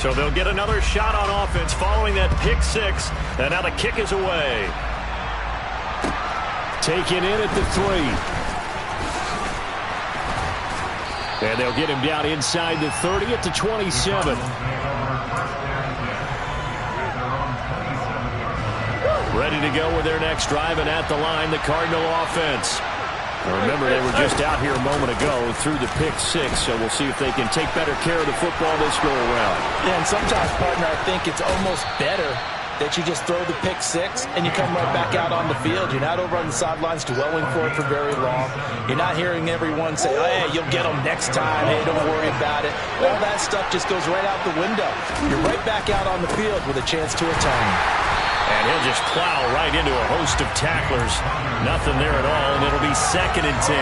So they'll get another shot on offense following that pick six. And now the kick is away. Taken in at the 3. And they'll get him down inside the 30 at the 27. Ready to go with their next drive, and at the line, the Cardinal offense. Now remember, they were just out here a moment ago through the pick six, so we'll see if they can take better care of the football this go-around. Yeah, and sometimes, partner, I think it's almost better that you just throw the pick six and you come right back out on the field. You're not over on the sidelines dwelling for it for very long. You're not hearing everyone say, oh, hey, you'll get them next time. Hey, don't worry about it. All that stuff just goes right out the window. You're right back out on the field with a chance to atone. And he'll just plow right into a host of tacklers. Nothing there at all, and it'll be 2nd and 10.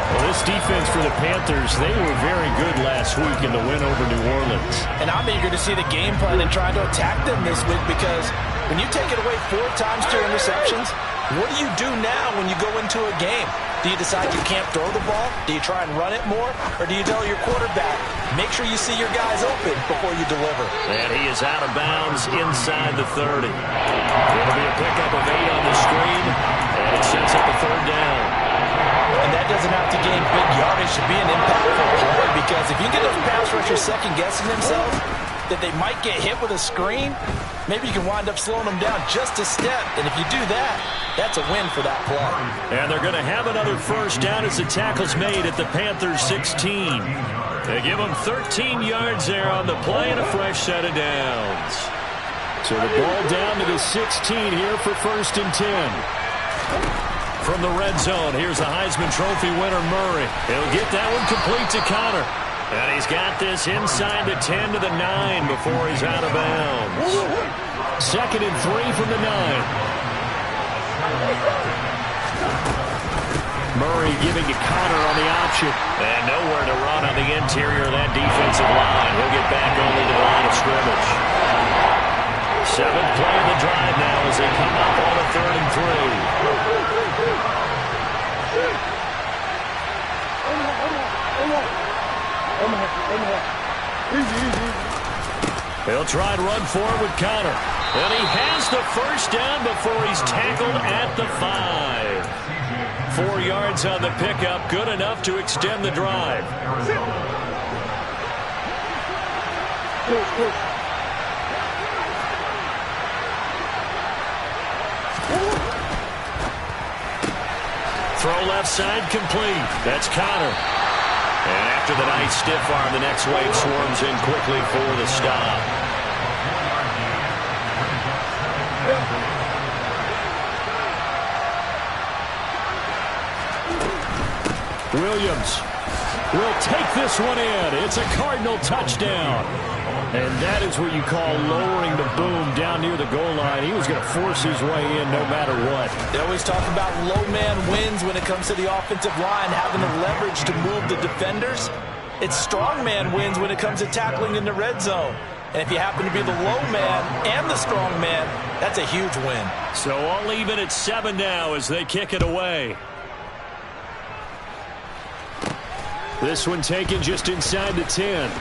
Well, this defense for the Panthers, they were very good last week in the win over New Orleans. And I'm eager to see the game plan and try to attack them this week, because when you take it away 4 times 2 interceptions, what do you do now when you go into a game? Do you decide you can't throw the ball? Do you try and run it more? Or do you tell your quarterback, make sure you see your guys open before you deliver? And he is out of bounds inside the 30. It'll be a pickup of 8 on the screen, and it sets up a 3rd down. And that doesn't have to gain big yardage to be an impactful play, because if you get those pass rushers second-guessing themselves that they might get hit with a screen, maybe you can wind up slowing them down just a step. And if you do that, that's a win for that play. And they're going to have another 1st down as the tackle's made at the Panthers 16. They give them 13 yards there on the play and a fresh set of downs. So the ball down to the 16 here for 1st and 10. From the red zone, here's the Heisman Trophy winner, Murray. He'll get that one complete to Connor. And he's got this inside the 10 to the 9 before he's out of bounds. 2nd and 3 from the 9. Murray giving to Connor on the option. And nowhere to run on the interior of that defensive line. He'll get back only to the line of scrimmage. 7th play of the drive now as they come up on a 3rd and 3. He'll try and run forward with Connor. And he has the 1st down before he's tackled at the 5. 4 yards on the pickup, good enough to extend the drive. Throw left side complete. That's Connor. And after the nice stiff arm, the next wave swarms in quickly for the stop. Williams will take this one in. It's a Cardinal touchdown. And that is what you call lowering the boom down near the goal line. He was going to force his way in no matter what. They always talk about low man wins when it comes to the offensive line, having the leverage to move the defenders. It's strong man wins when it comes to tackling in the red zone. And if you happen to be the low man and the strong man, that's a huge win. So all even at 7 now as they kick it away. This one taken just inside the 10.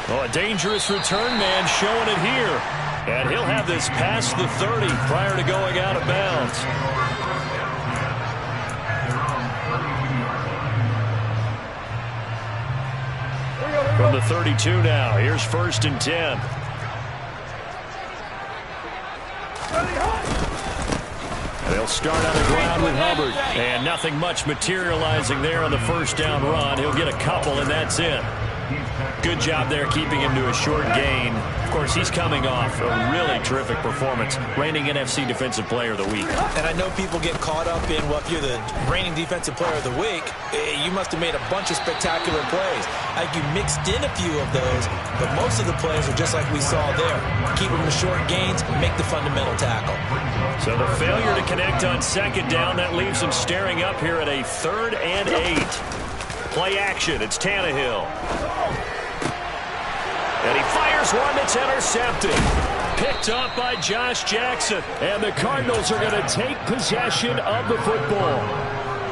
Oh, a dangerous return man showing it here. And he'll have this past the 30 prior to going out of bounds. From the 32 now, here's 1st and 10. They'll start on the ground with Hubbard. And nothing much materializing there on the 1st down run. He'll get a couple, and that's it. Good job there keeping him to a short gain. Of course, he's coming off a really terrific performance, reigning NFC Defensive Player of the Week. And I know people get caught up in, well, if you're the reigning Defensive Player of the Week, you must have made a bunch of spectacular plays. I think you mixed in a few of those, but most of the plays are just like we saw there. Keep them to short gains, make the fundamental tackle. So the failure to connect on 2nd down, that leaves him staring up here at a 3rd and 8. Play action, it's Tannehill. And he fires one that's intercepted. Picked up by Josh Jackson. And the Cardinals are going to take possession of the football.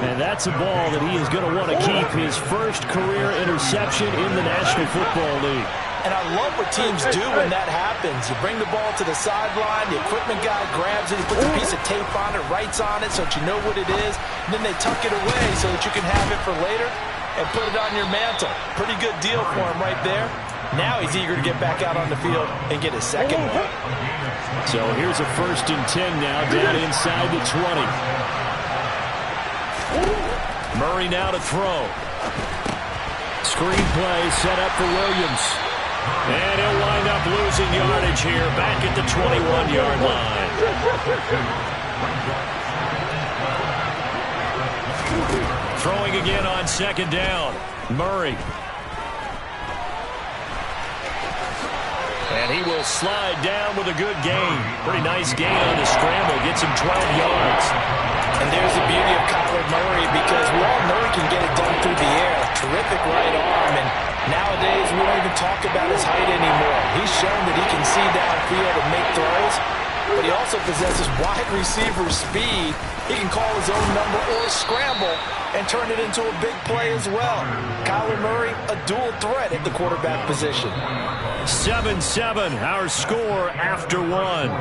And that's a ball that he is going to want to keep, his 1st career interception in the National Football League. And I love what teams do when that happens. You bring the ball to the sideline, the equipment guy grabs it, he puts a piece of tape on it, writes on it so that you know what it is, and then they tuck it away so that you can have it for later and put it on your mantle. Pretty good deal for him right there. Now he's eager to get back out on the field and get his second one. So here's a 1st and 10 now, down inside the 20. Murray now to throw. Screen play set up for Williams. And he'll wind up losing yardage here back at the 21-yard line. Throwing again on 2nd down. Murray. And he will slide down with a good gain. Pretty nice gain on the scramble. Gets him 12 yards. And there's the beauty of Kyler Murray, because we all know he can get it done through the air. Terrific right arm, and nowadays we don't even talk about his height anymore. He's shown that he can see downfield and make throws, but he also possesses wide receiver speed. He can call his own number or scramble and turn it into a big play as well. Kyler Murray, a dual threat at the quarterback position. 7-7, our score after one.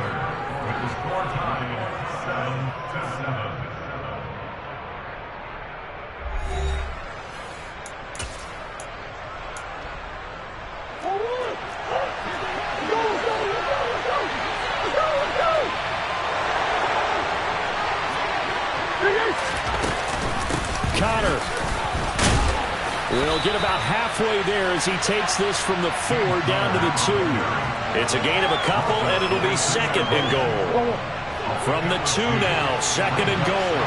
Connor will get about halfway there as he takes this from the 4 down to the 2. It's a gain of a couple, and it'll be 2nd and goal. From the 2 now, 2nd and goal.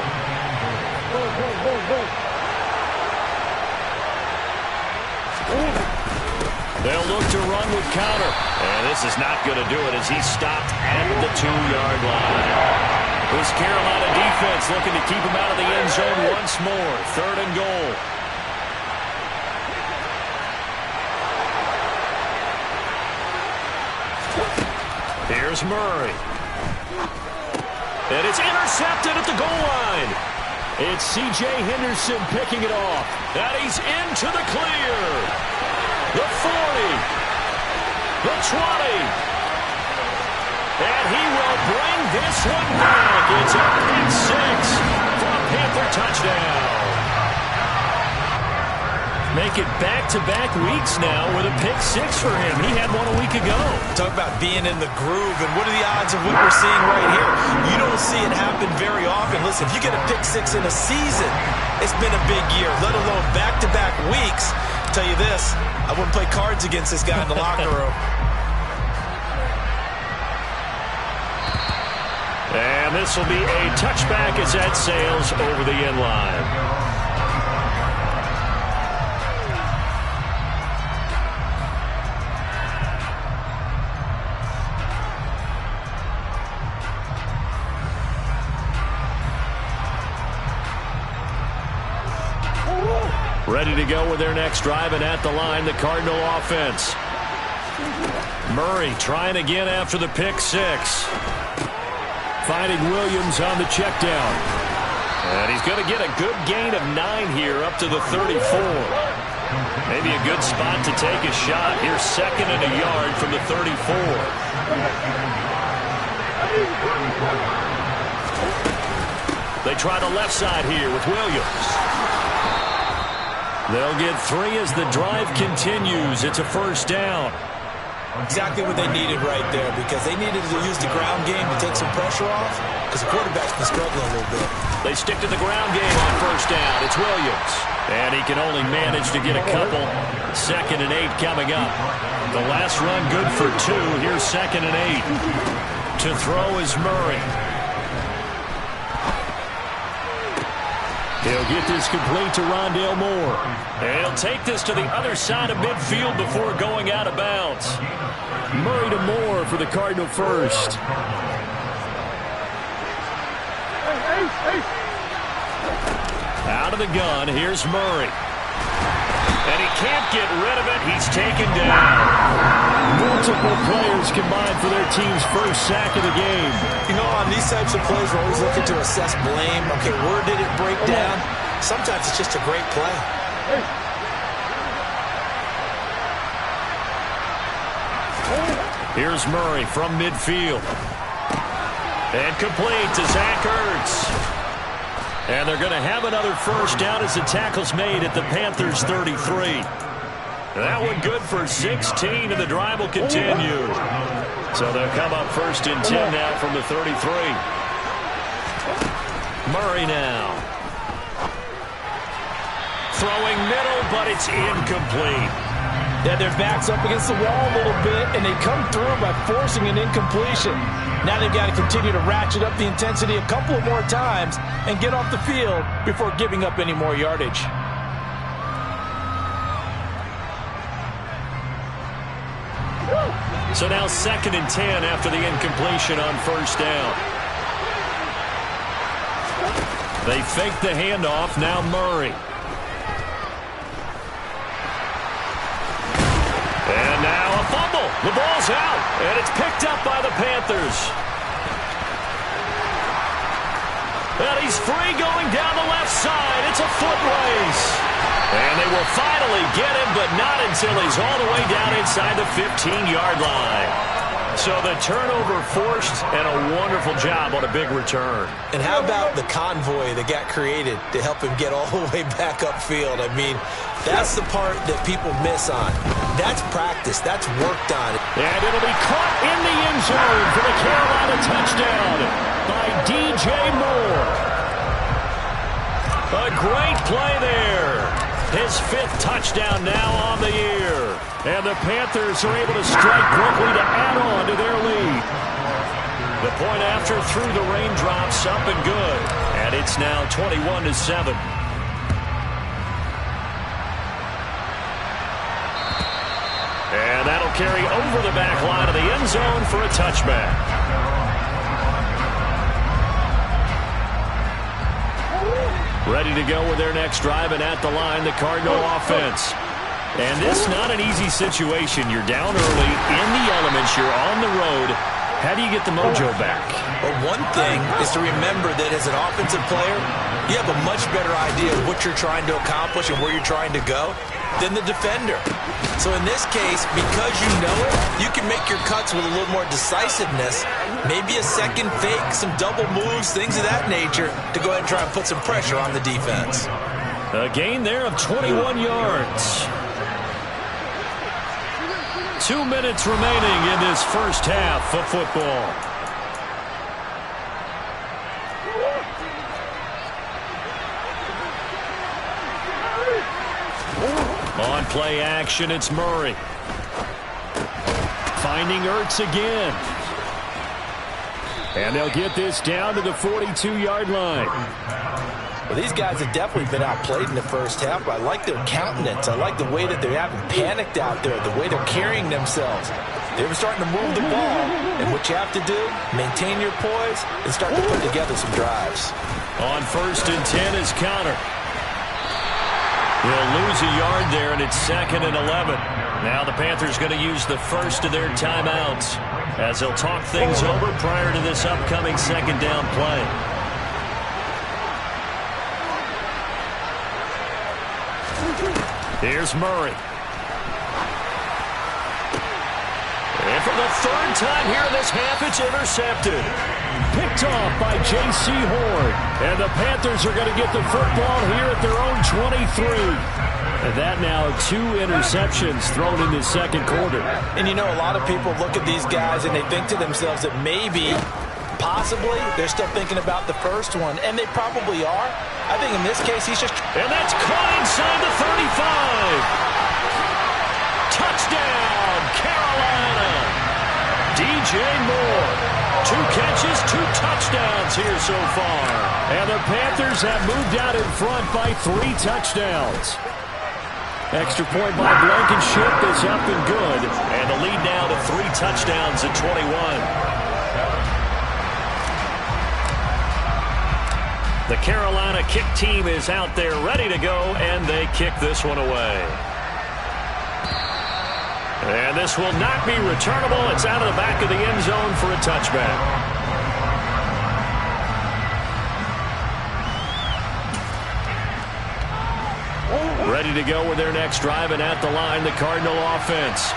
They'll look to run with Connor. And this is not going to do it as he's stopped at the 2-yard line. This Carolina defense looking to keep him out of the end zone once more. 3rd and goal. Here's Murray. And it's intercepted at the goal line. It's C.J. Henderson picking it off. And he's into the clear. The 40. The 20. And he will bring this one back. It's a pick 6 for a Panther touchdown. Make it back-to-back weeks now with a pick 6 for him. He had one a week ago. Talk about being in the groove, and what are the odds of what we're seeing right here? You don't see it happen very often. Listen, if you get a pick 6 in a season, it's been a big year, let alone back-to-back weeks. I'll tell you this, I wouldn't play cards against this guy in the locker room. And this will be a touchback as that sails over the end line. Ready to go with their next drive, and at the line, the Cardinal offense. Murray trying again after the pick 6. Finding Williams on the check down. And he's going to get a good gain of 9 here up to the 34. Maybe a good spot to take a shot. Here's 2nd and a yard from the 34. They try the left side here with Williams. They'll get 3 as the drive continues. It's a 1st down. Exactly what they needed right there, because they needed to use the ground game to take some pressure off, because the quarterback's been struggling a little bit. They stick to the ground game on 1st down. It's Williams. And he can only manage to get a couple. 2nd and 8 coming up. The last run good for 2. Here's 2nd and 8. To throw is Murray. He'll get this complete to Rondale Moore. And he'll take this to the other side of midfield before going out of bounds. Murray to Moore for the Cardinal first. Out of the gun, here's Murray. And he can't get rid of it. He's taken down. Multiple players combined for their team's first sack of the game. You know, on these types of plays, we're always looking to assess blame. Okay, where did it break down? Sometimes it's just a great play. Here's Murray from midfield. And complete to Zach Ertz. And they're going to have another first down as the tackle's made at the Panthers' 33. That one good for 16, and the drive will continue. So they'll come up first and 10 now from the 33. Murray now. Throwing middle, but it's incomplete. Yeah, their back's up against the wall a little bit, and they come through by forcing an incompletion. Now they've got to continue to ratchet up the intensity a couple of more times and get off the field before giving up any more yardage. So now 2nd and 10 after the incompletion on first down. They fake the handoff. Now Murray. And now a fumble. The ball's out, and it's picked up by the Panthers. And he's free going down the left side. It's a foot race. And they will finally get him, but not until he's all the way down inside the 15-yard line. So the turnover forced, and a wonderful job on a big return. And how about the convoy that got created to help him get all the way back upfield? I mean, that's the part that people miss on. That's practice. That's worked on. And it'll be caught in the end zone for the Carolina touchdown by DJ Moore. A great play there. His 5th touchdown now on the year. And the Panthers are able to strike quickly to add on to their lead. The point after through the raindrops, up and good. And it's now 21-7. And that'll carry over the back line of the end zone for a touchback. Ready to go with their next drive, and at the line, the Cardinal offense. And this not an easy situation. You're down early, in the elements, you're on the road. How do you get the mojo back? Well, one thing is to remember that as an offensive player, you have a much better idea of what you're trying to accomplish and where you're trying to go than the defender. So in this case, because you know it, you can make your cuts with a little more decisiveness, maybe a second fake, some double moves, things of that nature, to go ahead and try and put some pressure on the defense. A gain there of 21 yards. 2 minutes remaining in this first half of football. On play action, it's Murray. Finding Ertz again. And they'll get this down to the 42-yard line. Well, these guys have definitely been outplayed in the first half, but I like their countenance. I like the way that they haven't panicked out there, the way they're carrying themselves. They're starting to move the ball, and what you have to do, maintain your poise and start to put together some drives. On 1st and 10 is Connor. He'll lose a yard there, and it's 2nd and 11. Now the Panthers going to use the first of their timeouts as they'll talk things over prior to this upcoming 2nd down play. Here's Murray. And for the 3rd time here in this half, it's intercepted. Picked off by J.C. Horn. And the Panthers are going to get the football here at their own 23. And that now 2 interceptions thrown in the 2nd quarter. And you know, a lot of people look at these guys and they think to themselves that maybe, possibly, they're still thinking about the first one. And they probably are. I think in this case, he's just... And that's caught inside the 35. Touchdown, Carolina. DJ Moore. 2 catches, 2 touchdowns here so far. And the Panthers have moved out in front by 3 touchdowns. Extra point by Blankenship is up and good. And the lead now to 3 touchdowns at 21. The Carolina kick team is out there ready to go, and they kick this one away. And this will not be returnable. It's out of the back of the end zone for a touchback. Ready to go with their next drive, and at the line, the Cardinal offense.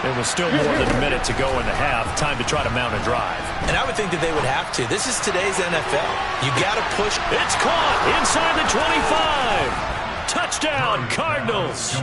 It was still more than a minute to go in the half. Time to try to mount a drive. And I would think that they would have to. This is today's NFL. You got to push. It's caught inside the 25. Touchdown, Cardinals.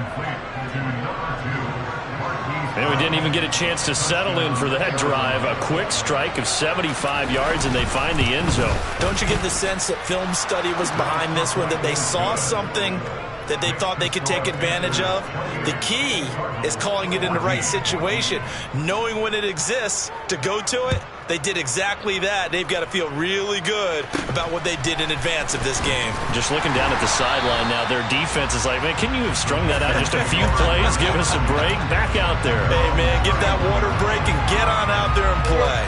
And we didn't even get a chance to settle in for that drive. A quick strike of 75 yards, and they find the end zone. Don't you get the sense that film study was behind this one, that they saw something that they thought they could take advantage of? The key is calling it in the right situation, knowing when it exists to go to it. They did exactly that. They've got to feel really good about what they did in advance of this game. Just looking down at the sideline now, their defense is like, man, can you have strung that out just a few plays? Give us a break. Back out there. Hey, man, give that water break and get on out there and play.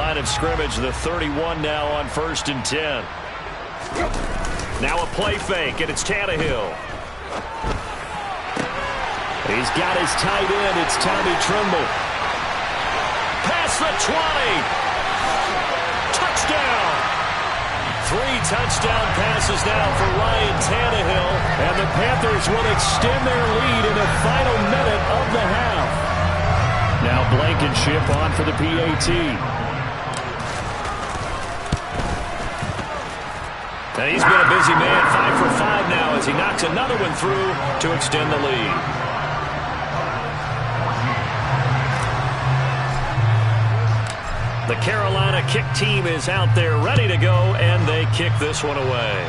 Line of scrimmage, the 31 now on 1st and 10. Now a play fake, and it's Tannehill. He's got his tight end. It's Tommy Tremble. Past the 20. Touchdown. 3 touchdown passes now for Ryan Tannehill. And the Panthers will extend their lead in the final minute of the half. Now Blankenship on for the PAT. And he's been a busy man, 5 for 5 now as he knocks another one through to extend the lead. The Carolina kick team is out there ready to go, and they kick this one away.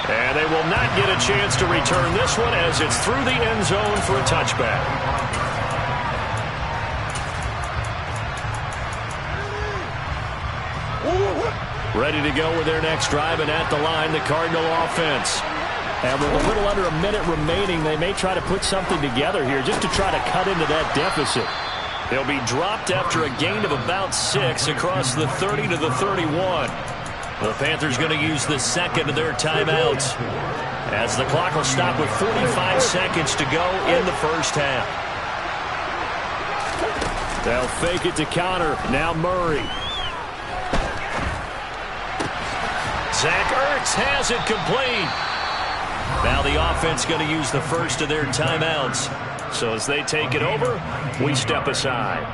And they will not get a chance to return this one as it's through the end zone for a touchback. Ready to go with their next drive, and at the line, the Cardinal offense. And with a little under a minute remaining, they may try to put something together here just to try to cut into that deficit. They'll be dropped after a gain of about 6 across the 30 to the 31. The Panthers going to use the second of their timeouts as the clock will stop with 45 seconds to go in the first half. They'll fake it to counter. Now Murray. Zach Ertz has it complete. Now the offense going to use the first of their timeouts. So as they take it over, we step aside.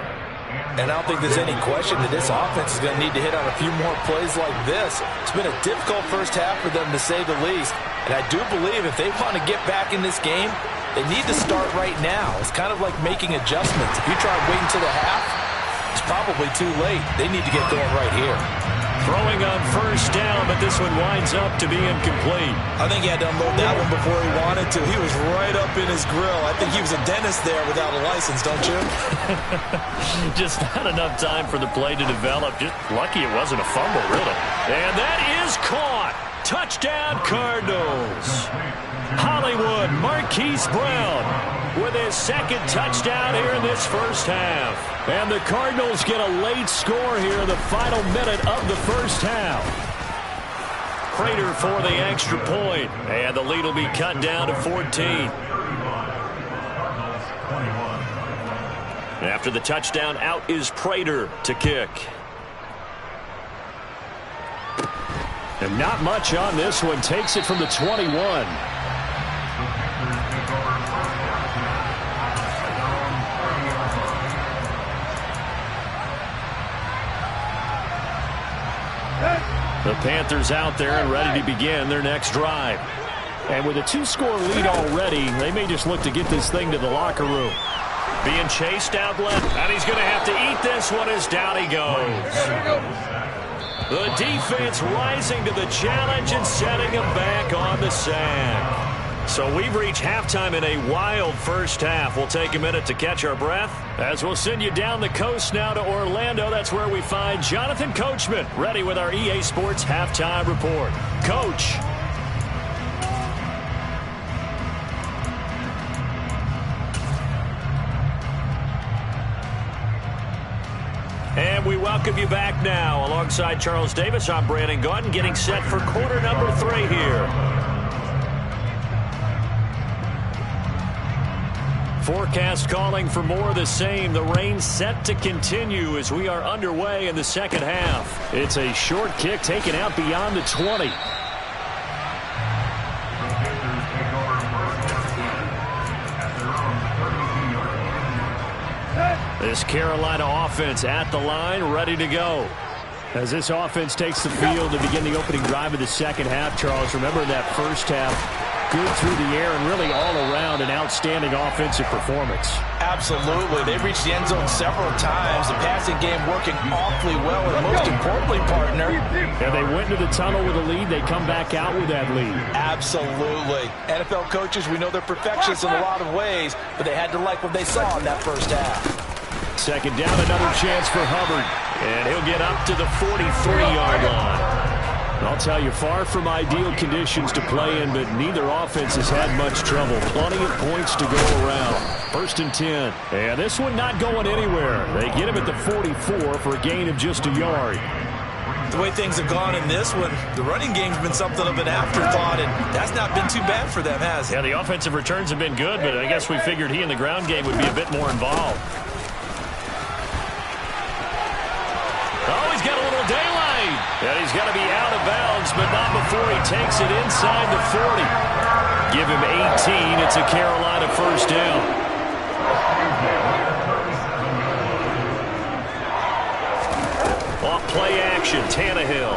And I don't think there's any question that this offense is going to need to hit on a few more plays like this. It's been a difficult first half for them, to say the least. And I do believe if they want to get back in this game, they need to start right now. It's kind of like making adjustments. If you try waiting until the half, it's probably too late. They need to get going right here. Throwing on first down, but this one winds up to be incomplete. I think he had to unload that one before he wanted to. He was right up in his grill. I think he was a dentist there without a license, don't you? Just not enough time for the play to develop. Just lucky it wasn't a fumble, really. And that is caught. Touchdown, Cardinals. Hollywood Marquise Brown with his second touchdown here in this first half. And the Cardinals get a late score here in the final minute of the first half. Prater for the extra point. And the lead will be cut down to 14. After the touchdown, out is Prater to kick. And not much on this one. Takes it from the 21. The Panthers out there and ready to begin their next drive. And with a 2-score lead already, they may just look to get this thing to the locker room. Being chased out left, and he's going to have to eat this one as down he goes. The defense rising to the challenge and setting him back on the sack. So we've reached halftime in a wild first half. We'll take a minute to catch our breath as we'll send you down the coast now to Orlando. That's where we find Jonathan Coachman ready with our EA Sports Halftime Report. Coach. And we welcome you back now. Alongside Charles Davis, I'm Brandon Gaudin, getting set for quarter number 3 here. Forecast calling for more of the same. The rain set to continue as we are underway in the second half. It's a short kick taken out beyond the 20. This Carolina offense at the line, ready to go. As this offense takes the field to begin the opening drive of the second half, Charles, remember that first half, good through the air and really all around an outstanding offensive performance. Absolutely. They reached the end zone several times. The passing game working awfully well, and most importantly, partner. Yeah, they went into the tunnel with a lead. They come back out with that lead. Absolutely. NFL coaches, we know they're perfectionists in a lot of ways, but they had to like what they saw in that first half. Second down, another chance for Hubbard. And he'll get up to the 43-yard line. I'll tell you, far from ideal conditions to play in, but neither offense has had much trouble. Plenty of points to go around. First and 10. And this one not going anywhere. They get him at the 44 for a gain of just a yard. The way things have gone in this one, the running game's been something of an afterthought, and that's not been too bad for them, has it? Yeah, the offensive returns have been good, but I guess we figured he in the ground game would be a bit more involved. Oh, he's got a little daylight. And he's got to be out of bounds, but not before he takes it inside the 40. Give him 18. It's a Carolina first down. Off play action, Tannehill.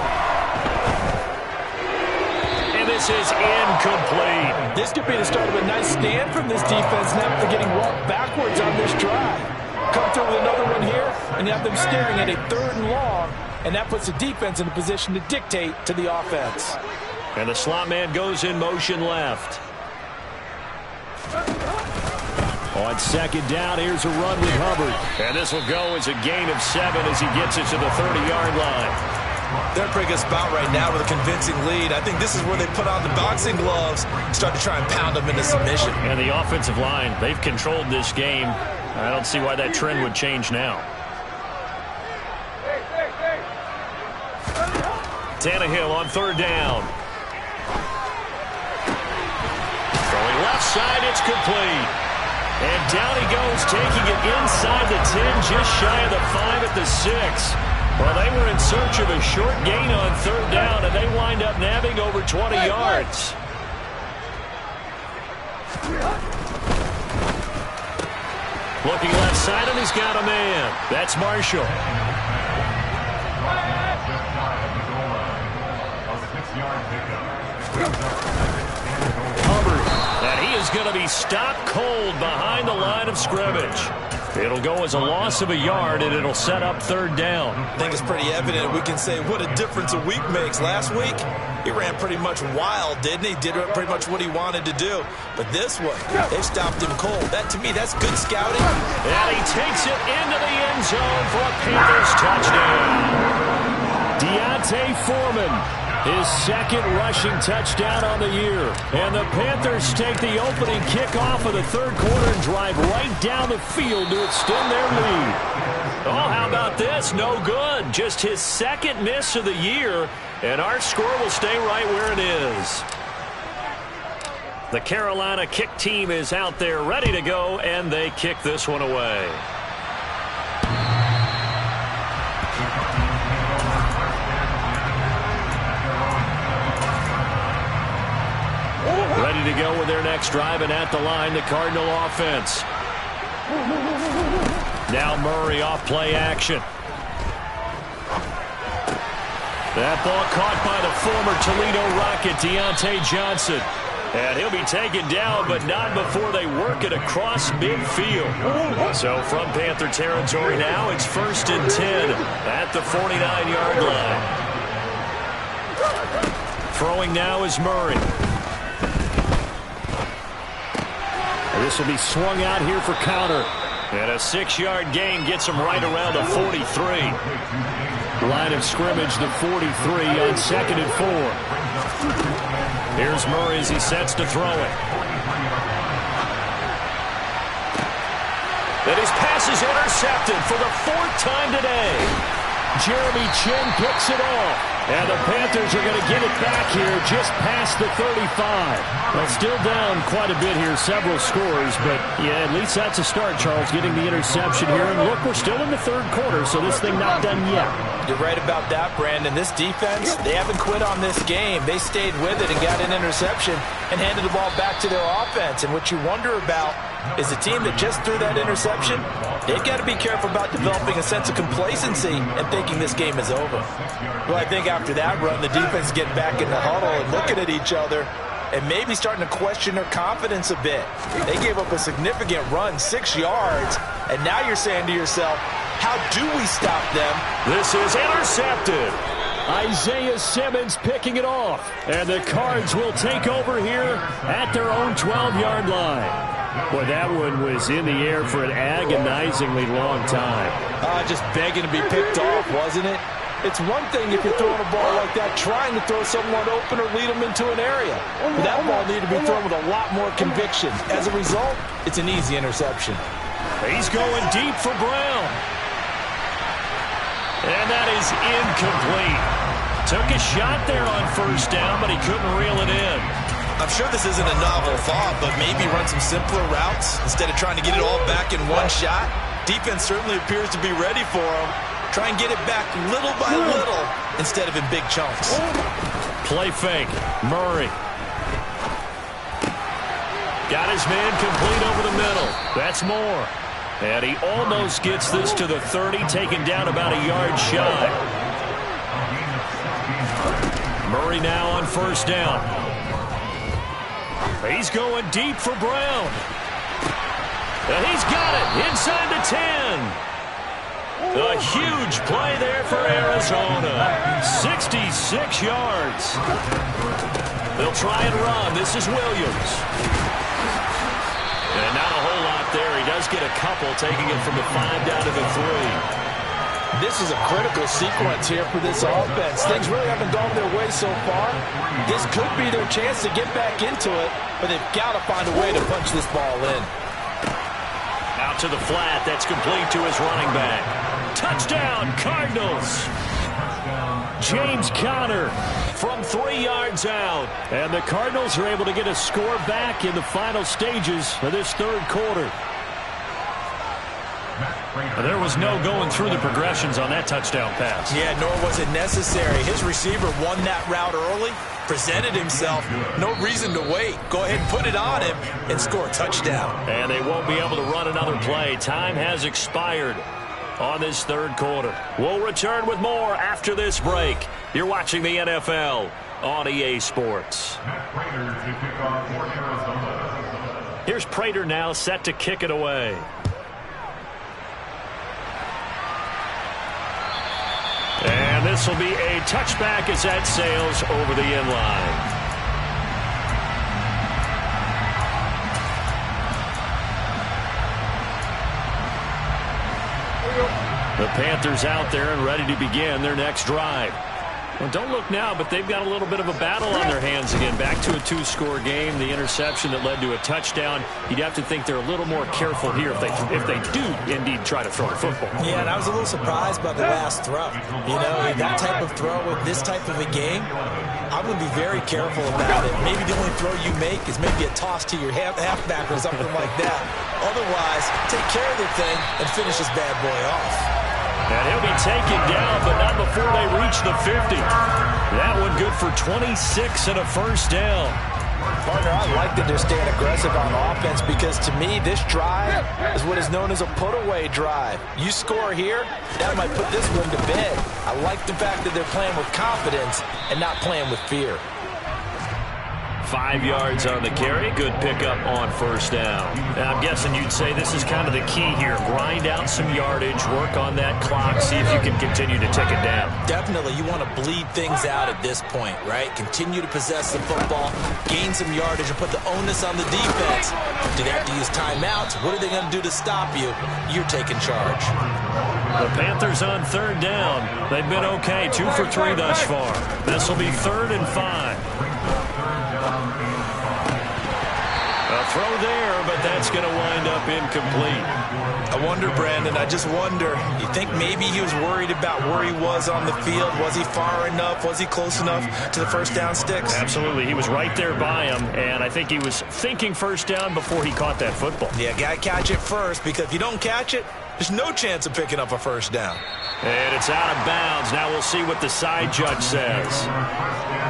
And this is incomplete. This could be the start of a nice stand from this defense now after getting walked backwards on this drive. Come through with another one here, and you have them staring at a 3rd and long, and that puts the defense in a position to dictate to the offense. And the slot man goes in motion left. On second down, here's a run with Hubbard. And this will go as a gain of 7 as he gets it to the 30-yard line. They're in a pretty good spot right now with a convincing lead. I think this is where they put on the boxing gloves, start to try and pound them into submission. And the offensive line, they've controlled this game. I don't see why that trend would change now. Tannehill on 3rd down. Throwing left side, it's complete. And down he goes, taking it inside the 10, just shy of the 5 at the 6. Well, they were in search of a short gain on 3rd down, and they wind up nabbing over 20 yards. Looking left side, and he's got a man. That's Marshall. Hubbard, and he is going to be stopped cold behind the line of scrimmage. It'll go as a loss of a yard, and it'll set up 3rd down. I think it's pretty evident. We can say what a difference a week makes. Last week, he ran pretty much wild, didn't he? Did pretty much what he wanted to do. But this one, they stopped him cold. That, to me, that's good scouting. And he takes it into the end zone for a Panthers touchdown. D'Onta Foreman, his 2nd rushing touchdown on the year. And the Panthers take the opening kickoff of the 3rd quarter and drive right down the field to extend their lead. Oh, how about this? No good. Just his 2nd miss of the year, and our score will stay right where it is. The Carolina kick team is out there ready to go, and they kick this one away. Ready to go with their next drive, and at the line, the Cardinal offense. Now Murray off play action. That ball caught by the former Toledo Rocket, Deontay Johnson. And he'll be taken down, but not before they work it across midfield. So from Panther territory now, it's 1st and 10 at the 49-yard line. Throwing now is Murray. This will be swung out here for counter. And a 6-yard gain gets him right around the 43. Line of scrimmage, the 43 on 2nd and 4. Here's Murray as he sets to throw it. And his pass is intercepted for the 4th time today. Jeremy Chin picks it off. And the Panthers are going to get it back here just past the 35. Well, still down quite a bit here, several scores, but yeah, at least that's a start, Charles, getting the interception here. And look, we're still in the 3rd quarter, so this thing not done yet. You're right about that, Brandon. This defense, they haven't quit on this game. They stayed with it and got an interception and handed the ball back to their offense. And what you wonder about is the team that just threw that interception, They've got to be careful about developing a sense of complacency and thinking this game is over. Well, I think after that run, the defense getting back in the huddle and looking at each other and maybe starting to question their confidence a bit. They gave up a significant run, 6 yards, and now you're saying to yourself, how do we stop them? This is intercepted. Isaiah Simmons picking it off. And the Cards will take over here at their own 12-yard line. Boy, that one was in the air for an agonizingly long time. Just begging to be picked off, wasn't it? It's one thing if you're throwing a ball like that, trying to throw someone open or lead them into an area. But that ball needed to be thrown with a lot more conviction. As a result, it's an easy interception. He's going deep for Brown. And that is incomplete. Took a shot there on first down, but he couldn't reel it in. I'm sure this isn't a novel thought, but maybe run some simpler routes instead of trying to get it all back in one shot. Defense certainly appears to be ready for him. Try and get it back little by little instead of in big chunks. Play fake. Murray. Got his man complete over the middle. That's more. And he almost gets this to the 30, taken down about a yard shy. Murray now on first down. He's going deep for Brown. And he's got it inside the 10. A huge play there for Arizona. 66 yards. They'll try and run. This is Williams. And not a whole lot there. He does get a couple, taking it from the 5 down to the 3. This is a critical sequence here for this offense. Things really haven't gone their way so far. This could be their chance to get back into it, but they've got to find a way to punch this ball in. Out to the flat. That's complete to his running back. Touchdown, Cardinals. James Conner from 3 yards out. And the Cardinals are able to get a score back in the final stages of this third quarter. There was no going through the progressions on that touchdown pass. Yeah, nor was it necessary. His receiver won that route early, presented himself. No reason to wait. Go ahead and put it on him and score a touchdown. And they won't be able to run another play. Time has expired on this third quarter. We'll return with more after this break. You're watching the NFL on EA Sports. Here's Prater now set to kick it away. And this will be a touchback as that sails over the end line. The Panthers out there and ready to begin their next drive. Well, don't look now, but they've got a little bit of a battle on their hands again. Back to a 2-score game. The interception that led to a touchdown. You'd have to think they're a little more careful here if they do indeed try to throw the football. Yeah, and I was a little surprised by the last throw. You know, that type of throw with this type of a game, I'm going to be very careful about it. Maybe the only throw you make is maybe a toss to your halfback or something like that. Otherwise, take care of the thing and finish this bad boy off. And he'll be taken down, but not before they reach the 50. That one good for 26 and a first down. Partner, I like that they're staying aggressive on offense because to me, this drive is what is known as a put-away drive. You score here, that might put this one to bed. I like the fact that they're playing with confidence and not playing with fear. 5 yards on the carry. Good pickup on first down. Now, I'm guessing you'd say this is kind of the key here. Grind out some yardage, work on that clock, see if you can continue to take it down. Definitely. You want to bleed things out at this point, right? Continue to possess the football, gain some yardage, and put the onus on the defense. Do they have to use timeouts? What are they going to do to stop you? You're taking charge. The Panthers on third down. They've been okay, 2 for 3 thus far. This will be 3rd and 5. A throw there, but that's going to wind up incomplete. I wonder, Brandon, I just wonder, you think maybe he was worried about where he was on the field? Was he far enough? Was he close enough to the first down sticks? Absolutely. He was right there by him, and I think he was thinking first down before he caught that football. Yeah, got to catch it first, because if you don't catch it, there's no chance of picking up a first down. And it's out of bounds. Now we'll see what the side judge says.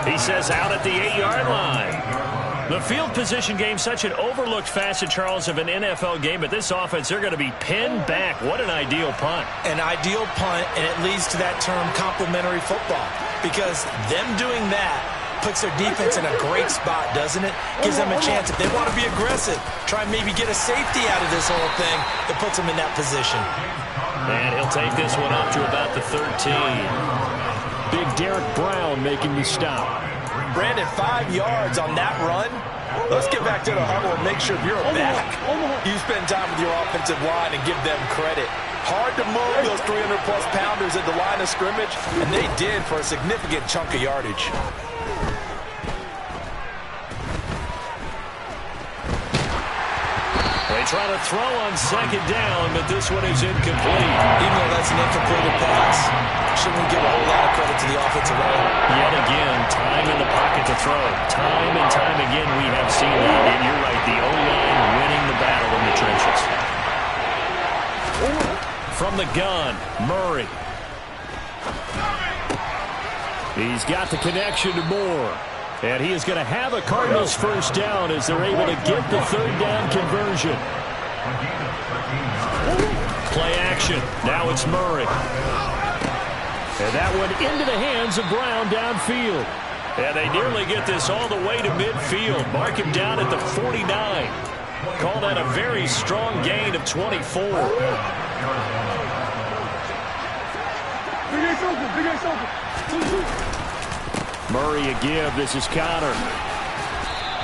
He says out at the 8-yard line. The field position game, such an overlooked facet, Charles, of an NFL game, but this offense, they're going to be pinned back. What an ideal punt. An ideal punt, and it leads to that term complementary football, because them doing that puts their defense in a great spot, doesn't it? Gives them a chance, if they want to be aggressive, try and maybe get a safety out of this whole thing. It puts them in that position. And he'll take this one up to about the 13. Big Derek Brown making the stop. Brandon, 5 yards on that run. Let's get back to the huddle and make sure if you're a back, you spend time with your offensive line and give them credit. Hard to move those 300-plus pounders at the line of scrimmage, and they did for a significant chunk of yardage. They try to throw on second down, but this one is incomplete. Even though that's an incompleted pass, shouldn't we give a whole lot of credit to the offensive line? Yet again, time in the pocket to throw. Time and time again we have seen that. And you're right, the O-line winning the battle in the trenches. From the gun, Murray. He's got the connection to Moore. And he is going to have a Cardinals first down as they're able to get the third down conversion. Play action. Now it's Murray. And that one into the hands of Brown downfield. And they nearly get this all the way to midfield. Mark him down at the 49. Call that a very strong gain of 24. Murray a give. This is Connor.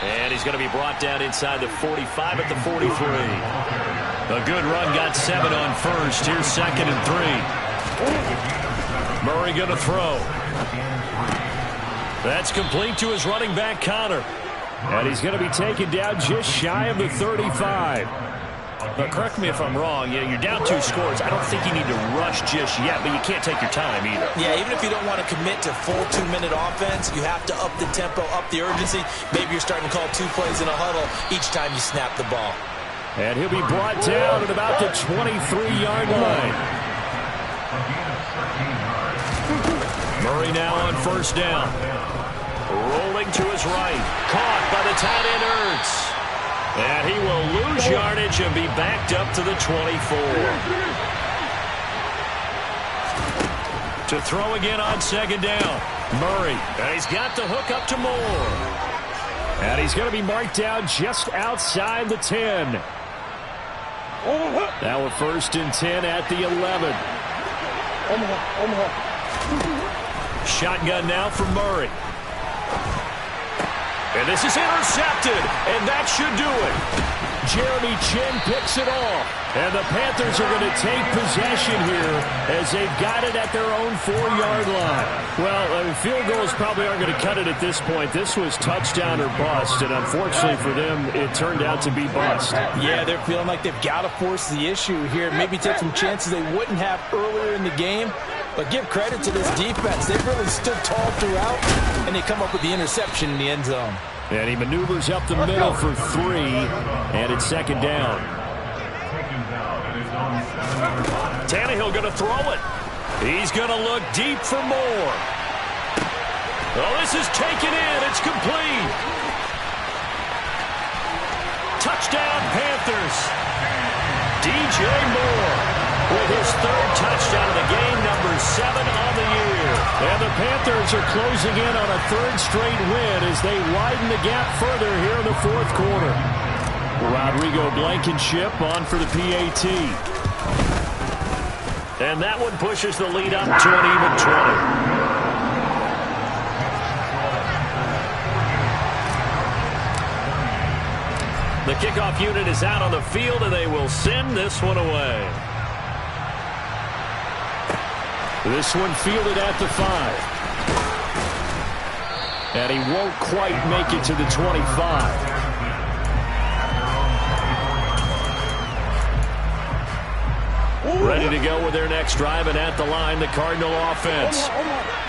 And he's going to be brought down inside the 45 at the 43. A good run, got 7 on first. Here's 2nd and 3. Murray going to throw. That's complete to his running back, Connor. And he's going to be taken down just shy of the 35. But correct me if I'm wrong, you're down 2 scores. I don't think you need to rush just yet, but you can't take your time either. Yeah, even if you don't want to commit to full 2-minute offense, you have to up the tempo, up the urgency. Maybe you're starting to call 2 plays in a huddle each time you snap the ball. And he'll be brought down at about the 23-yard line. Murray now on first down. Rolling to his right. Caught by the tight end, Ertz. And he will lose yardage and be backed up to the 24. To throw again on second down. Murray. And he's got the hook up to Moore. And he's going to be marked down just outside the 10. Now a 1st and 10 at the 11. Shotgun now for Murray. And this is intercepted, and that should do it. Jeremy Chin picks it off. And the Panthers are going to take possession here as they've got it at their own 4-yard line. Well, field goals probably aren't going to cut it at this point. This was touchdown or bust, and unfortunately for them, it turned out to be bust. Yeah, they're feeling like they've got to force the issue here. Maybe take some chances they wouldn't have earlier in the game. But give credit to this defense. They've really stood tall throughout, and they come up with the interception in the end zone. And he maneuvers up the middle for 3, and it's 2nd down. Tannehill going to throw it. He's going to look deep for Moore. Oh, this is taken in. It's complete. Touchdown, Panthers. DJ Moore with his 3rd touchdown of the game, number 7 on the year. And the Panthers are closing in on a 3rd straight win as they widen the gap further here in the 4th quarter. Rodrigo Blankenship on for the PAT. And that one pushes the lead up to an even 20. The kickoff unit is out on the field, and they will send this one away. This one fielded at the 5. And he won't quite make it to the 25. Ready to go with their next drive, and at the line, the Cardinal offense.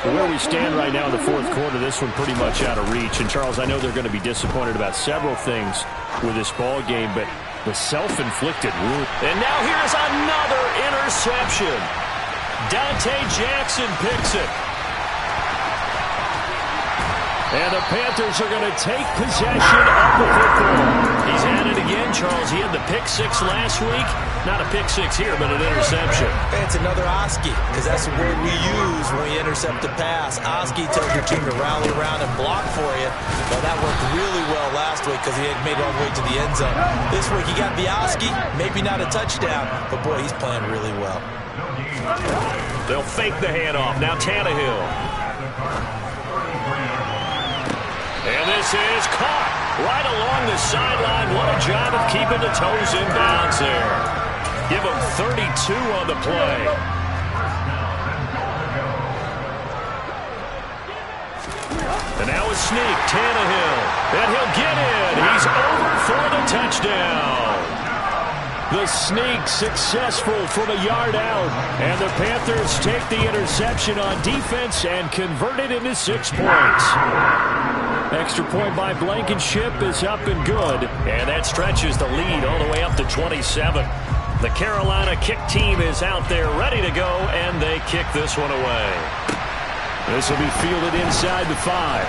Where we stand right now in the 4th quarter, this one pretty much out of reach. And, Charles, I know they're going to be disappointed about several things with this ball game, but the self-inflicted wound. And now here's another interception. Dante Jackson picks it. And the Panthers are going to take possession of the football. He's at it again, Charles. He had the pick six last week. Not a pick six here, but an interception. It's another Oski, because that's the word we use when we intercept a pass. Oski tells your team to rally around and block for you. Well, that worked really well last week because he had made it all the way to the end zone. This week he got the Oski, maybe not a touchdown, but boy, he's playing really well. They'll fake the handoff. Now Tannehill. And this is caught right along the sideline. What a job of keeping the toes in bounds there. Give him 32 on the play. And now a sneak, Tannehill. And he'll get in. He's over for the touchdown. The sneak successful from a yard out. And the Panthers take the interception on defense and convert it into 6 points. Extra point by Blankenship is up and good. And that stretches the lead all the way up to 27. The Carolina kick team is out there ready to go, and they kick this one away. This will be fielded inside the 5.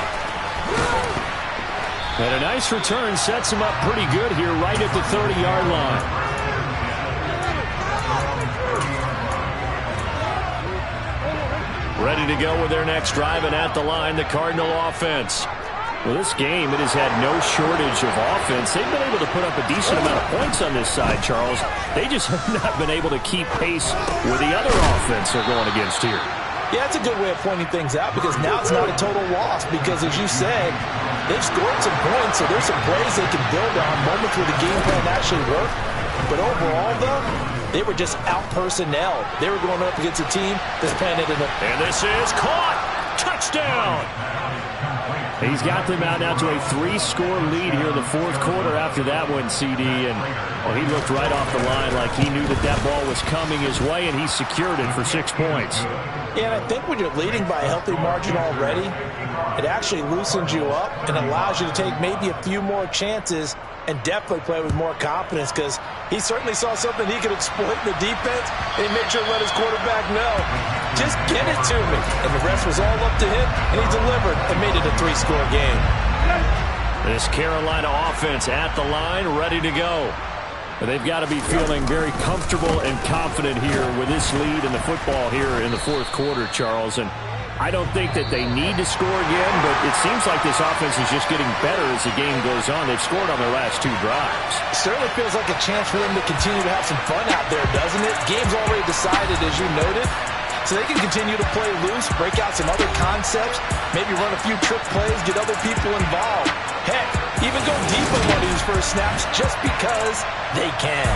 And a nice return sets him up pretty good here right at the 30-yard line. Ready to go with their next drive, and at the line, the Cardinal offense. Well, this game, it has had no shortage of offense. They've been able to put up a decent amount of points on this side, Charles. They just have not been able to keep pace with the other offense they're going against here. Yeah, that's a good way of pointing things out, because now it's not a total loss, because as you said, they've scored some points, so there's some plays they can build on, moments where the game plan actually worked. But overall, though, they were just out-personnel. They were going up against a team that's playing it in a... And this is caught! Touchdown! He's got them out now to a 3-score lead here in the fourth quarter after that one, CD. And well, he looked right off the line like he knew that that ball was coming his way, and he secured it for 6 points. Yeah, and I think when you're leading by a healthy margin already, it actually loosens you up and allows you to take maybe a few more chances and definitely play with more confidence, because he certainly saw something he could exploit in the defense, and he made sure to let his quarterback know, just get it to me. And the rest was all up to him, and he delivered and made it a 3-score game. This Carolina offense at the line, ready to go. They've got to be feeling very comfortable and confident here with this lead in the football here in the fourth quarter, Charles. And I don't think that they need to score again, but it seems like this offense is just getting better as the game goes on. They've scored on their last 2 drives. It certainly feels like a chance for them to continue to have some fun out there, doesn't it? Game's already decided, as you noted. So they can continue to play loose, break out some other concepts, maybe run a few trick plays, get other people involved. Heck, even go deep on one of these first snaps just because they can.